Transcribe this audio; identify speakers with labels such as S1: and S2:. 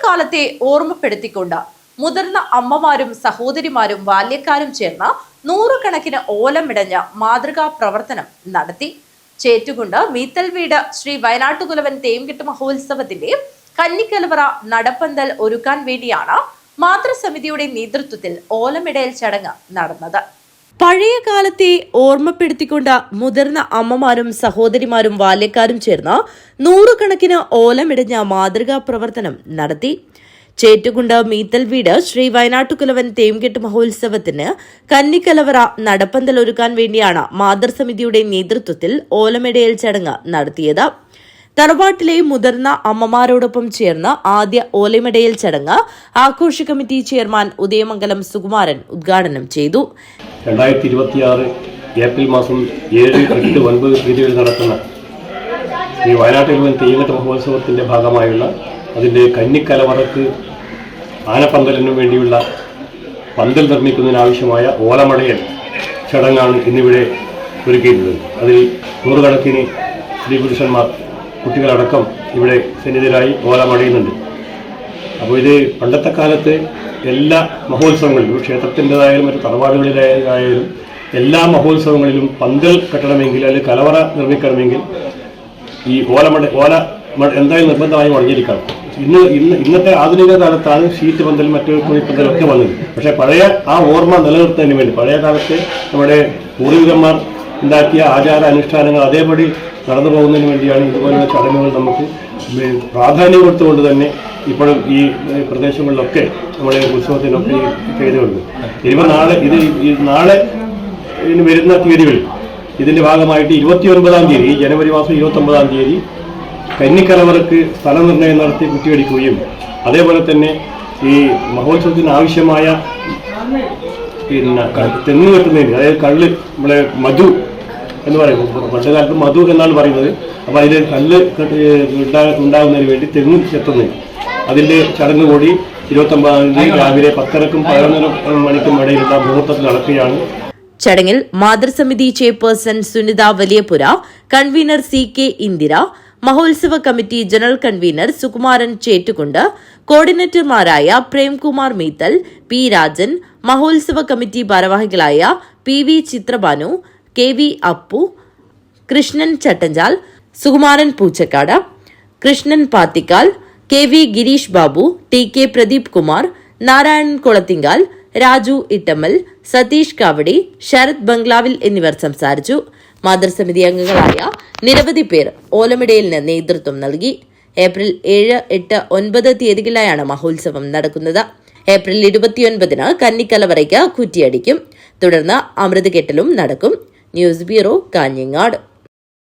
S1: കാലത്തെ ഓർമ്മപ്പെടുത്തിക്കൊണ്ട് മുതിർന്ന അമ്മമാരും സഹോദരിമാരും ബാല്യക്കാരും ചേർന്ന് നൂറുകണക്കിന് ഓലമിടഞ്ഞ മാതൃകാ പ്രവർത്തനം നടത്തി. ചേറ്റുകുണ്ട് മീത്തൽ വീട് ശ്രീ വയനാട്ടുകുലവൻ തേംകെട്ട് മഹോത്സവത്തിന്റെ കന്നിക്കലവറ നടപ്പന്തൽ ഒരുക്കാൻ വേണ്ടിയാണ് മാതൃസമിതിയുടെ നേതൃത്വത്തിൽ ഓലമിടൽ ചടങ്ങ് നടന്നത്. പഴയ കാലത്തെ ഓർമ്മപ്പെടുത്തിക്കൊണ്ട് മുതിർന്ന അമ്മമാരും സഹോദരിമാരും ബാല്യക്കാരും ചേർന്ന് നൂറുകണക്കിന് ഓലമിടഞ്ഞ മാതൃകാ പ്രവർത്തനം നടത്തി. ചേറ്റുകുണ്ട് മീത്തൽ വീട് ശ്രീ വയനാട്ടുകുലവൻ തേംകെട്ട് മഹോത്സവത്തിന് കന്നിക്കലവറ നടപ്പന്തൽ ഒരുക്കാൻ വേണ്ടിയാണ് മാതൃസമിതിയുടെ നേതൃത്വത്തിൽ ഓലമിടയൽ ചടങ്ങ് നടത്തിയത്. തറവാട്ടിലെ മുതിർന്ന അമ്മമാരോടൊപ്പം ചേർന്ന് ആദ്യ ഓലമിടയൽ ചടങ്ങ് ആഘോഷ കമ്മിറ്റി ചെയർമാൻ ഉദയമംഗലം സുകുമാരൻ ഉദ്ഘാടനം ചെയ്തു.
S2: 2026 ഏപ്രിൽ മാസം 7, 8, 9 തീയതികളിൽ നടക്കുന്ന ഈ വയനാട്ടുകുലവൻ തേംകെട്ട് മഹോത്സവത്തിന്റെ ഭാഗമായുള്ള അതിൻ്റെ കന്നിക്കലവറക്ക് ആനപ്പന്തലിനു വേണ്ടിയുള്ള പന്തൽ നിർമ്മിക്കുന്നതിനാവശ്യമായ ഓലമടയൽ ചടങ്ങാണ് ഇന്നിവിടെ ഒരുക്കിയിട്ടുള്ളത്. അതിൽ നൂറുകണക്കിന് സ്ത്രീപുരുഷന്മാർ കുട്ടികളടക്കം ഇവിടെ സന്നിധരായി ഓലമടയുന്നുണ്ട്. അപ്പോൾ ഇത് പണ്ടത്തെ കാലത്ത് എല്ലാ മഹോത്സവങ്ങളിലും ക്ഷേത്രത്തിൻ്റെതായാലും മറ്റു തറവാടുകളിലായാലും എല്ലാ മഹോത്സവങ്ങളിലും പന്തൽ കെട്ടണമെങ്കിൽ അല്ലെങ്കിൽ കലവറ നിർമ്മിക്കണമെങ്കിൽ ഈ ഓല എന്തായാലും നിർബന്ധമായി മടങ്ങിയിരിക്കണം. ഇന്നത്തെ ആധുനിക കാലത്താണ് ഷീറ്റ് പന്തലും മറ്റു കുഴിപ്പന്തലൊക്കെ വന്നത്. പക്ഷേ പഴയ ആ ഓർമ്മ നിലനിർത്തുന്നതിന് വേണ്ടി പഴയ കാലത്ത് നമ്മുടെ പൂർവികന്മാർ ഉണ്ടാക്കിയ ആചാര അനുഷ്ഠാനങ്ങൾ അതേപടി നടന്നു പോകുന്നതിന് വേണ്ടിയാണ് ഇതുപോലുള്ള ചടങ്ങുകൾ നമുക്ക് പ്രാധാന്യം കൊടുത്തുകൊണ്ട് തന്നെ ഇപ്പോഴും ഈ പ്രദേശങ്ങളിലൊക്കെ നമ്മുടെ ഉത്സവത്തിനൊക്കെ ചെയ്തു കൊടുക്കും. ഇനിയിപ്പോൾ നാളെ വരുന്ന തീയതികളിൽ ഇതിൻ്റെ ഭാഗമായിട്ട് 29-ാം തീയതി ജനുവരി മാസം 29-ാം തീയതി കന്നിക്കലവറക്ക് സ്ഥലനിർണ്ണയം നടത്തി കുറ്റിയടിക്കുകയും അതേപോലെ തന്നെ ഈ മഹോത്സവത്തിന് ആവശ്യമായ തെങ്ങ് കെട്ടുന്നതിന് അതായത് കള്ള് നമ്മളെ മധു എന്ന് പറയും, പണ്ട് കാലത്ത് മധു എന്നാണ് പറയുന്നത്. അപ്പോൾ അതിൽ കല്ല് ഉണ്ടാകുന്നതിന് വേണ്ടി തെങ്ങ് ചെത്തുന്നതിന് അതിൻ്റെ ചടങ്ങ് കൂടി 29-ാം തീയതി രാവിലെ 10:30-ക്കും 11:30 മണിക്കും ഇടയിലുള്ള മുഹൂർത്തത്തിൽ നടക്കുകയാണ്.
S1: ചടങ്ങിൽ മാതൃസമിതി chairperson Sunitha Valiyapura, convener CK Indira, മഹോത്സവ committee general convener Sukumaran Chettukund, കോർഡിനേറ്റർമാരായ പ്രേംകുമാർ മീത്തൽ, P രാജൻ, മഹോത്സവ കമ്മിറ്റി ഭാരവാഹികളായ PV Chitrabhanu, KV Appu, Krishnan Chattanchal, Sukumaran Poochakkad, Krishnan Pathikkal, KV Gireesh Babu, TK Pradeep Kumar, Narayanan Kolathinkal, Raju Ittammal, Satheesh Kavadi, Sarath ബംഗ്ലാവിൽ എന്നിവർ സംസാരിച്ചു. മാതൃസമിതി അംഗങ്ങളായ നിരവധി പേർ ഓലമിടയലിന് നേതൃത്വം നൽകി. ഏപ്രിൽ 7, 8, 9 തീയതികളിലായാണ് മഹോത്സവം നടക്കുന്നത്. ഏപ്രിൽ 29-ന് കന്നിക്കലവറയ്ക്ക് കുറ്റിയടിക്കും. തുടർന്ന് അമൃത് കെട്ടലും നടക്കും. News bureau, Kanhangad.